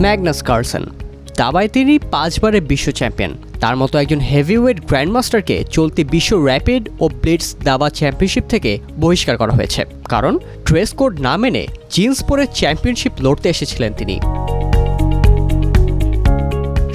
Magnus Carlsen দাবায় তিনি 5 বারের বিশ্ব চ্যাম্পিয়ন। তার মতো একজন হেভিওয়েট গ্র্যান্ডমাস্টারকে চলতি বিশ্ব র্যাপিড ও ব্লিটজ দাবা চ্যাম্পিয়নশিপ থেকে বহিষ্কার করা হয়েছে, কারণ ড্রেস কোড না মেনে জিন্স পরে চ্যাম্পিয়নশিপ লড়তে এসেছিলেন তিনি।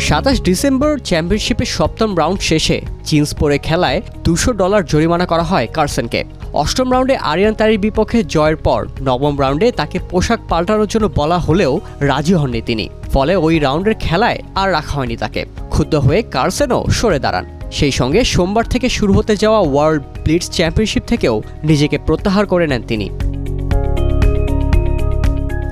27 ডিসেম্বর চ্যাম্পিয়নশিপের 7ম রাউন্ড শেষে জিন্স পরে খেলায় $200 জরিমানা করা হয় কার্লসেনকে। 8ম রাউন্ডে আরিয়ান তারির বিপক্ষে জয়ের পর 9ম রাউন্ডে তাকে পোশাক পাল্টানোর জন্য বলা হলেও রাজি হননি তিনি। ফলে ওই রাউন্ডের খেলায় আর রাখা হয়নি তাকে। ক্ষুব্ধ হয়ে কার্লসেনও সরে দাঁড়ান। সেই সঙ্গে সোমবার থেকে শুরু হতে যাওয়া ওয়ার্ল্ড ব্লিটজ চ্যাম্পিয়নশিপ থেকেও নিজেকে প্রত্যাহার করে নেন তিনি।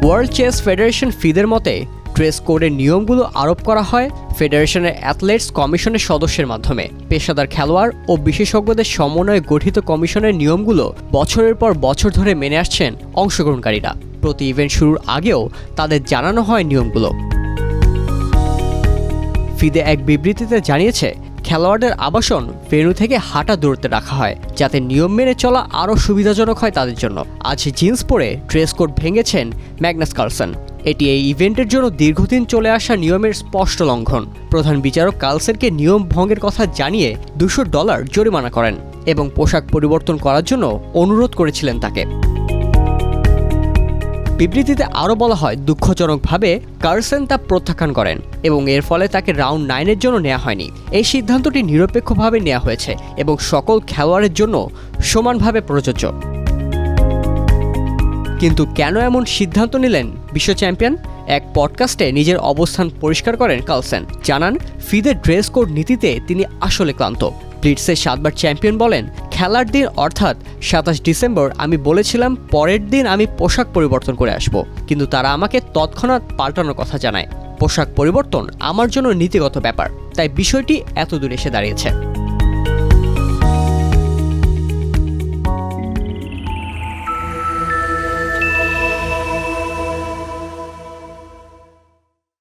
ওয়ার্ল্ড চেস ফেডারেশন ফিদের মতে ড্রেস কোডের নিয়মগুলো আরোপ করা হয় ফেডারেশনের অ্যাথলেটস কমিশনের সদস্যের মাধ্যমে। পেশাদার খেলোয়াড় ও বিশেষজ্ঞদের সমন্বয়ে গঠিত কমিশনের নিয়মগুলো বছরের পর বছর ধরে মেনে আসছেন অংশগ্রহণকারীরা। প্রতি ইভেন্ট শুরুর আগেও তাদের জানানো হয় নিয়মগুলো। ফিদে এক বিবৃতিতে জানিয়েছে, খেলোয়াড়দের আবাসন ভেন্যু থেকে হাঁটা দূরত্বে রাখা হয় যাতে নিয়ম মেনে চলা আরও সুবিধাজনক হয় তাদের জন্য। আজ জিন্স পরে ড্রেস কোড ভেঙেছেন ম্যাগনাস কার্লসেন। এটি এই ইভেন্টের জন্য দীর্ঘদিন চলে আসা নিয়মের স্পষ্ট লঙ্ঘন। প্রধান বিচারক কার্লসেনকে নিয়ম ভঙ্গের কথা জানিয়ে $200 জরিমানা করেন এবং পোশাক পরিবর্তন করার জন্য অনুরোধ করেছিলেন তাকে। বিবৃতিতে আরও বলা হয়, দুঃখজনকভাবে কার্লসেন তা প্রত্যাখ্যান করেন এবং এর ফলে তাকে রাউন্ড 9-এর জন্য নেওয়া হয়নি। এই সিদ্ধান্তটি নিরপেক্ষভাবে নেওয়া হয়েছে এবং সকল খেলোয়াড়ের জন্য সমানভাবে প্রযোজ্য। কিন্তু কেন এমন সিদ্ধান্ত নিলেন বিশ্ব চ্যাম্পিয়ন? এক পডকাস্টে নিজের অবস্থান পরিষ্কার করেন কার্লসেন। জানান, ফিদের ড্রেস কোড নীতিতে তিনি আসলে ক্লান্ত। ব্লিটজের 7 বার চ্যাম্পিয়ন বলেন, খেলার দিন অর্থাৎ 27 ডিসেম্বর আমি বলেছিলাম পরের দিন আমি পোশাক পরিবর্তন করে আসব, কিন্তু তারা আমাকে তৎক্ষণাৎ পাল্টানোর কথা জানায়। পোশাক পরিবর্তন আমার জন্য নীতিগত ব্যাপার, তাই বিষয়টি এত দূর এসে দাঁড়িয়েছে।